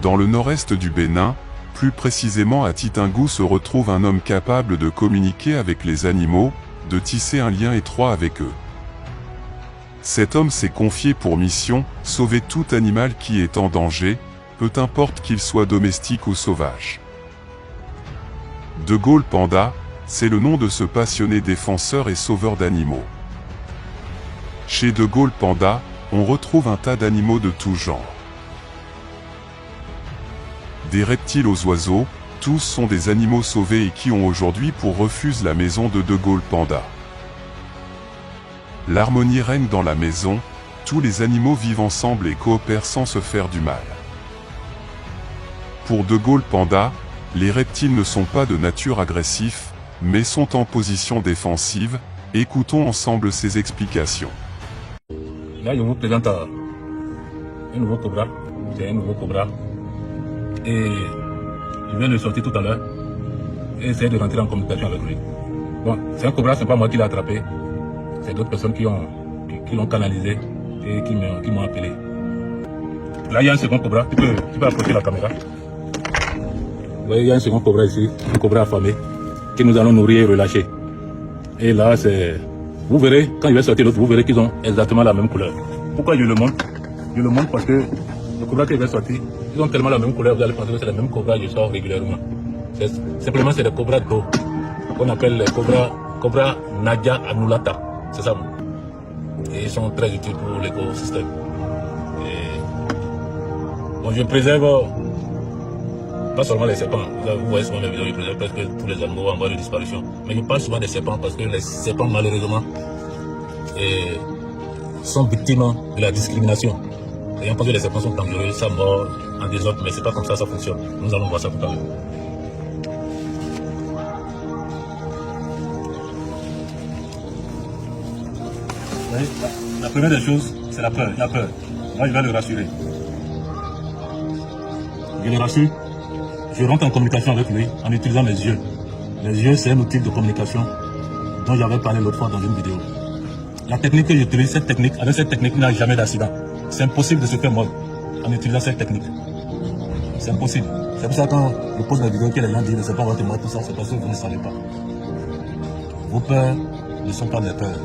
Dans le nord-est du Bénin, plus précisément à Titingou, se retrouve un homme capable de communiquer avec les animaux, de tisser un lien étroit avec eux. Cet homme s'est confié pour mission, sauver tout animal qui est en danger, peu importe qu'il soit domestique ou sauvage. De Gaulle Panda, c'est le nom de ce passionné défenseur et sauveur d'animaux. Chez De Gaulle Panda, on retrouve un tas d'animaux de tout genre. Des reptiles aux oiseaux, tous sont des animaux sauvés et qui ont aujourd'hui pour refuge la maison de Gaulle Panda. L'harmonie règne dans la maison, tous les animaux vivent ensemble et coopèrent sans se faire du mal. Pour De Gaulle Panda, les reptiles ne sont pas de nature agressive, mais sont en position défensive. Écoutons ensemble ses explications. Là, je vous présente un nouveau cobra. C'est un nouveau cobra. Et je viens de sortir tout à l'heure et essayer de rentrer en communication avec lui. Bon, c'est un cobra, c'est pas moi qui l'ai attrapé. C'est d'autres personnes qui l'ont canalisé et qui m'ont appelé. Là, il y a un second cobra. Tu peux approcher la caméra. Vous voyez, il y a un second cobra ici, un cobra affamé, que nous allons nourrir et relâcher. Et là, c'est... Vous verrez, quand je vais sortir l'autre, vous verrez qu'ils ont exactement la même couleur. Pourquoi je le montre? Je le montre parce que le cobra qui va sortir, ils ont tellement la même couleur, vous allez penser que c'est le même cobra que je sors régulièrement. Simplement, c'est des cobras d'eau, qu'on appelle les cobras Nadia annulata. C'est ça. Et ils sont très utiles pour l'écosystème. Bon, je préserve pas seulement les serpents. Vous voyez souvent mes vidéos, je préserve presque tous les animaux en voie de disparition. Mais je parle souvent des serpents parce que les serpents, malheureusement, sont victimes de la discrimination. Et on pense que les serpents sont dangereux, ça mord en désordre, mais c'est pas comme ça fonctionne. Nous allons voir ça tout à l'heure. La première des choses, c'est la peur. La peur. Moi, je vais le rassurer. Je le rassure. Je rentre en communication avec lui en utilisant les yeux. Les yeux, c'est un outil de communication dont j'avais parlé l'autre fois dans une vidéo. La technique que j'utilise, avec cette technique, il n'y a jamais d'accident. C'est impossible de se faire mordre en utilisant cette technique. C'est impossible. C'est pour ça que quand je pose la vidéo que les gens disent, ne sais pas, on va te mordre tout ça, c'est parce que vous ne savez pas. Vos peurs ne sont pas des peurs.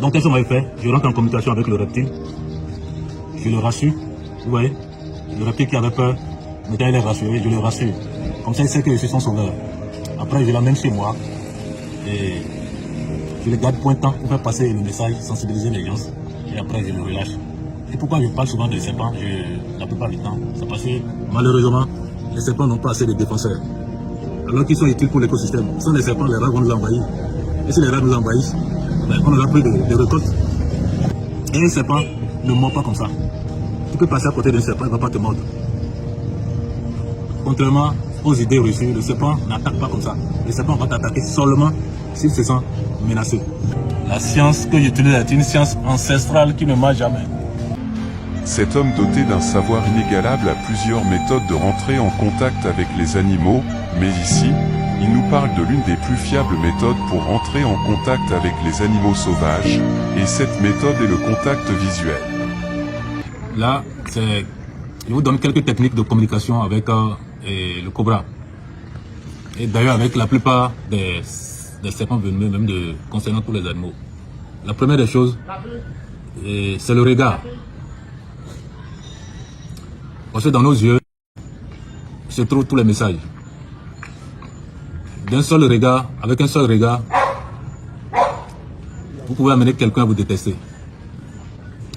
Donc qu'est-ce qu'on va faire? Je rentre en communication avec le reptile. Je le rassure. Vous voyez? Le reptile qui avait peur, maintenant il est rassuré, je le rassure. Comme ça il sait que je suis son sauveur. Après je l'emmène chez moi et je le garde pointant pour faire passer le message, sensibiliser les gens. Et après je le relâche. Et pourquoi je parle souvent des serpents? La plupart du temps, c'est parce que malheureusement les serpents n'ont pas assez de défenseurs. Alors qu'ils sont utiles pour l'écosystème. Sans les serpents, les rats vont nous envahir. Et si les rats nous envahissent, on aura plus de récoltes. Et un serpent ne mord pas comme ça. Tu peux passer à côté d'un serpent, il ne va pas te mordre. Contrairement aux idées reçues, le serpent n'attaque pas comme ça. Le serpent va t'attaquer seulement s'il se sent menacé. La science que j'utilise est une science ancestrale qui ne m'a jamais. Cet homme doté d'un savoir inégalable a plusieurs méthodes de rentrer en contact avec les animaux, mais ici, il nous parle de l'une des plus fiables méthodes pour entrer en contact avec les animaux sauvages, et cette méthode est le contact visuel. Là, je vous donne quelques techniques de communication avec le cobra. Et d'ailleurs avec la plupart des serpents venimeux, même concernant tous les animaux. La première des choses, c'est le regard. Parce que dans nos yeux se trouvent tous les messages. D'un seul regard, avec un seul regard, vous pouvez amener quelqu'un à vous détester.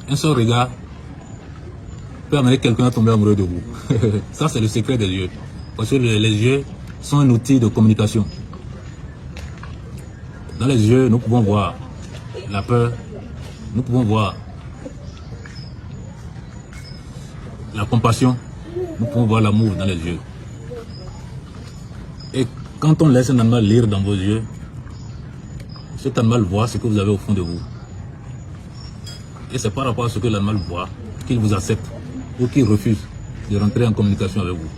Un seul regard peut amener quelqu'un à tomber amoureux de vous. Ça, c'est le secret des yeux. Parce que les yeux sont un outil de communication. Dans les yeux, nous pouvons voir la peur, nous pouvons voir la compassion, nous pouvons voir l'amour dans les yeux. Et quand on laisse un animal lire dans vos yeux, cet animal voit ce que vous avez au fond de vous. Et c'est par rapport à ce que l'animal voit qu'il vous accepte ou qu'il refuse de rentrer en communication avec vous.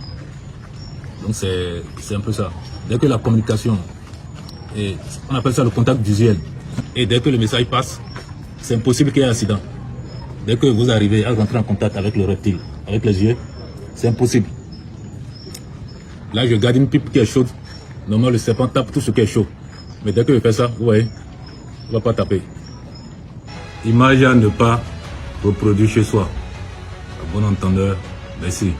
Donc c'est un peu ça. Dès que la communication, on appelle ça le contact visuel, et dès que le message passe, c'est impossible qu'il y ait un accident. Dès que vous arrivez à rentrer en contact avec le reptile, avec les yeux, c'est impossible. Là, je garde une pipe qui est chaude. Normalement, le serpent tape tout ce qui est chaud. Mais dès que je fais ça, vous voyez, il ne va pas taper. Image à ne pas reproduire chez soi. À bon entendeur, merci.